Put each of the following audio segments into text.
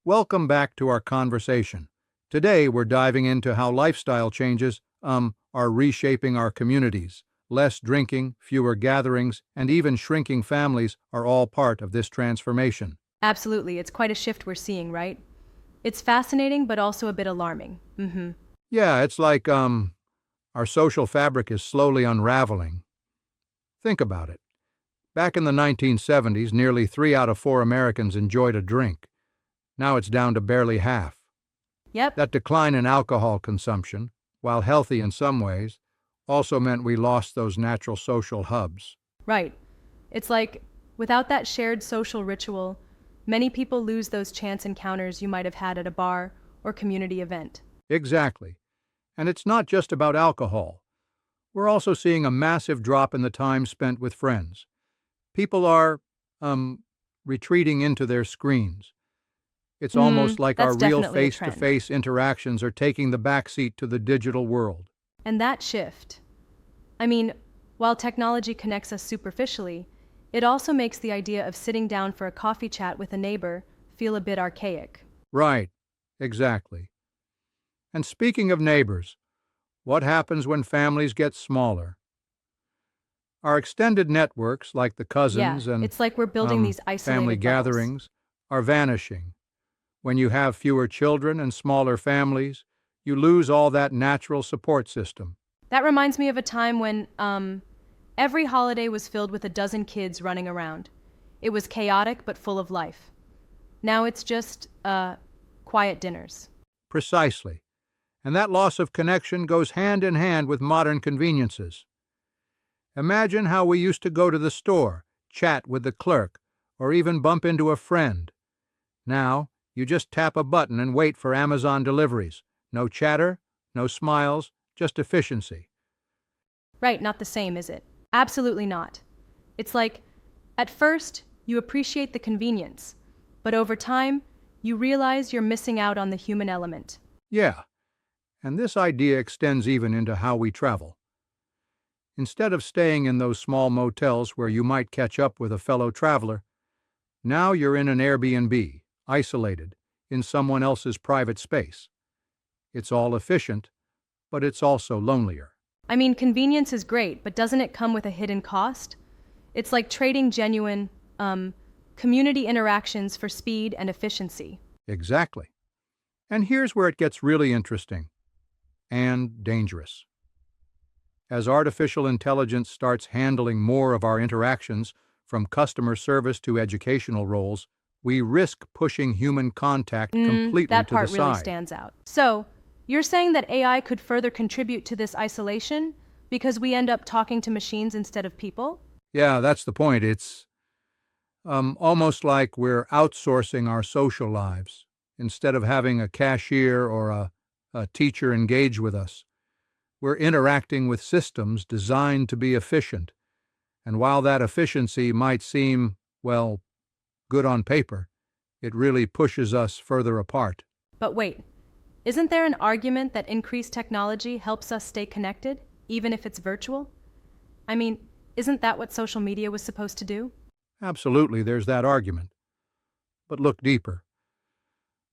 Welcome back to our conversation. Today we're diving into how lifestyle changes are reshaping our communities. Less drinking, fewer gatherings, and even shrinking families are all part of this transformation. Absolutely, it's quite a shift we're seeing, right? It's fascinating, but also a bit alarming. Yeah, it's like our social fabric is slowly unraveling. Think about it. Back in the 1970s, nearly 3 out of 4 Americans enjoyed a drink. Now it's down to barely half. Yep, That decline in alcohol consumption, while healthy in some ways, also meant we lost those natural social hubs. right. It's like, without that shared social ritual, many people lose those chance encounters you might have had at a bar or community event. Exactly. And it's not just about alcohol. We're also seeing a massive drop in the time spent with friends. People are, um, retreating into their screens. It's almost like our That's real definitely a face to trend. face interactions are taking the backseat to the digital world. And that shift, I mean, while technology connects us superficially, it also makes the idea of sitting down for a coffee chat with a neighbor feel a bit archaic. Right, exactly. And speaking of neighbors, what happens when families get smaller? Our extended networks, like the Yeah, cousins and it's like we're building these family isolated bubbles. gatherings, are vanishing. When you have fewer children and smaller families, you lose all that natural support system. That reminds me of a time when, every holiday was filled with a dozen kids running around. It was chaotic but full of life. Now it's just, quiet dinners. Precisely. And that loss of connection goes hand in hand with modern conveniences. Imagine how we used to go to the store, chat with the clerk, or even bump into a friend. Now, you just tap a button and wait for Amazon deliveries. No chatter, no smiles, just efficiency. Right, not the same, is it? Absolutely not. It's like, at first, you appreciate the convenience, but over time, you realize you're missing out on the human element. Yeah, and this idea extends even into how we travel. Instead of staying in those small motels where you might catch up with a fellow traveler, now you're in an Airbnb, isolated, in someone else's private space. It's all efficient, but it's also lonelier. I mean, convenience is great, but doesn't it come with a hidden cost? It's like trading genuine, community interactions for speed and efficiency. Exactly. And here's where it gets really interesting and dangerous. As artificial intelligence starts handling more of our interactions, from customer service to educational roles, we risk pushing human contact completely That to the part really side. stands out. So, you're saying that AI could further contribute to this isolation because we end up talking to machines instead of people? Yeah, that's the point. It's almost like we're outsourcing our social lives. Instead of having a cashier or a teacher engage with us, we're interacting with systems designed to be efficient. And while that efficiency might seem, well, good on paper, it really pushes us further apart. But wait, isn't there an argument that increased technology helps us stay connected, even if it's virtual? I mean, isn't that what social media was supposed to do? Absolutely, there's that argument. But look deeper.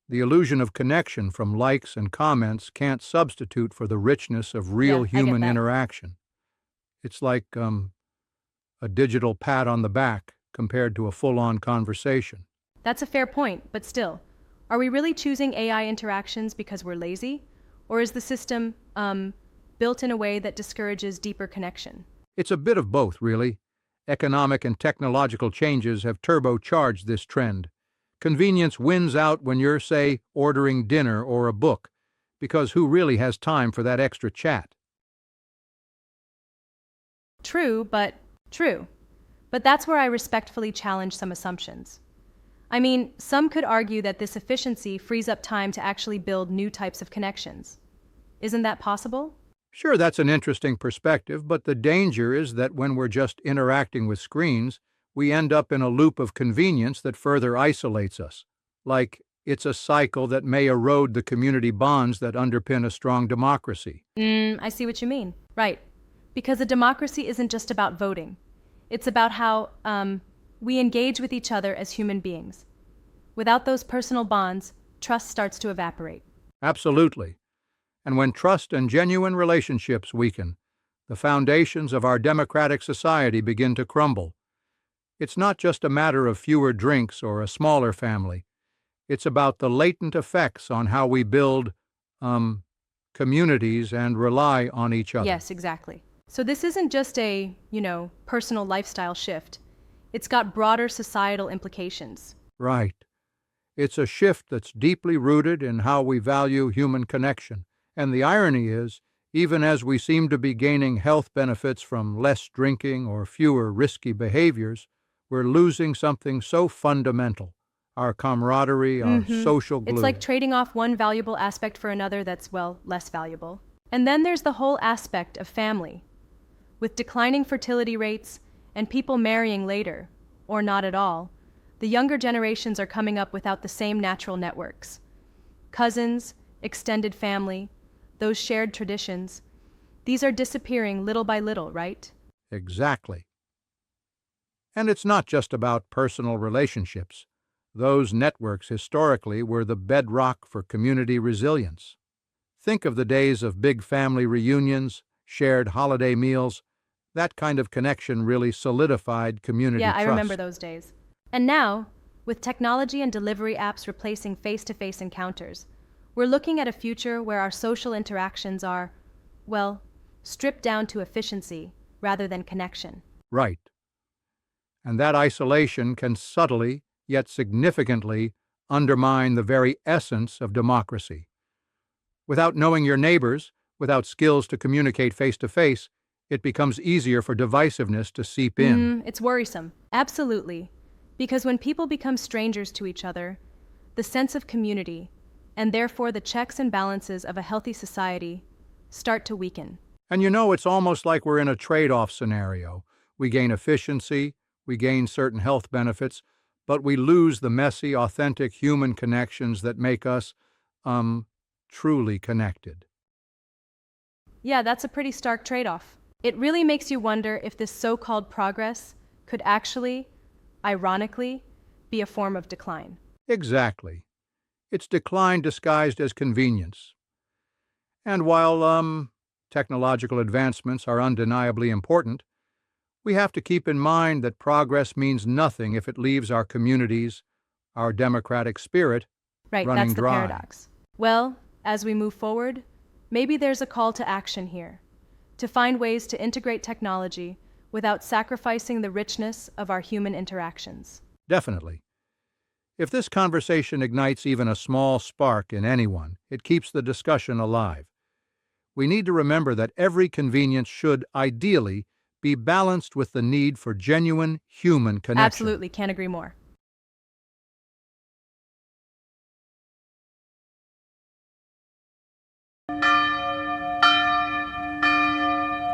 The illusion of connection from likes and comments can't substitute for the richness of real Yeah, I get human that. interaction. It's like a digital pat on the back compared to a full on conversation. That's a fair point, but still, are we really choosing AI interactions because we're lazy? Or is the system, built in a way that discourages deeper connection? It's a bit of both, really. Economic and technological changes have turbocharged this trend. Convenience wins out when you're, say, ordering dinner or a book, because who really has time for that extra chat? True, but true. But that's where I respectfully challenge some assumptions. I mean, some could argue that this efficiency frees up time to actually build new types of connections. Isn't that possible? Sure, that's an interesting perspective, but the danger is that when we're just interacting with screens, we end up in a loop of convenience that further isolates us. Like, it's a cycle that may erode the community bonds that underpin a strong democracy. I see what you mean. Right. Because a democracy isn't just about voting. It's about how we engage with each other as human beings. Without those personal bonds, trust starts to evaporate. Absolutely. And when trust and genuine relationships weaken, the foundations of our democratic society begin to crumble. It's not just a matter of fewer drinks or a smaller family. It's about the latent effects on how we build communities and rely on each other. Yes, exactly. So this isn't just a, personal lifestyle shift. It's got broader societal implications. Right. It's a shift that's deeply rooted in how we value human connection. And the irony is, even as we seem to be gaining health benefits from less drinking or fewer risky behaviors, we're losing something so fundamental: our camaraderie, our social It's glue. like trading off one valuable aspect for another that's, less valuable. And then there's the whole aspect of family. With declining fertility rates and people marrying later, or not at all, the younger generations are coming up without the same natural networks. Cousins, extended family, those shared traditions, these are disappearing little by little, right? Exactly. And it's not just about personal relationships. Those networks historically were the bedrock for community resilience. Think of the days of big family reunions, shared holiday meals. That kind of connection really solidified community Yeah, I remember trust. those days. And now, with technology and delivery apps replacing face-to-face encounters, we're looking at a future where our social interactions are, stripped down to efficiency rather than connection. Right. And that isolation can subtly, yet significantly, undermine the very essence of democracy. Without knowing your neighbors, without skills to communicate face to face, it becomes easier for divisiveness to seep in. It's worrisome. Absolutely. Because when people become strangers to each other, the sense of community, and therefore the checks and balances of a healthy society, start to weaken. And it's almost like we're in a trade-off scenario. We gain efficiency, we gain certain health benefits, but we lose the messy, authentic human connections that make us, truly connected. Yeah, that's a pretty stark trade-off. It really makes you wonder if this so-called progress could actually, ironically, be a form of decline. Exactly. It's decline disguised as convenience. And while, technological advancements are undeniably important, we have to keep in mind that progress means nothing if it leaves our communities, our democratic spirit, Right, running that's the dry. paradox. Well, as we move forward, maybe there's a call to action here, to find ways to integrate technology without sacrificing the richness of our human interactions. Definitely. If this conversation ignites even a small spark in anyone, it keeps the discussion alive. We need to remember that every convenience should, ideally, be balanced with the need for genuine human connection. Absolutely, can't agree more.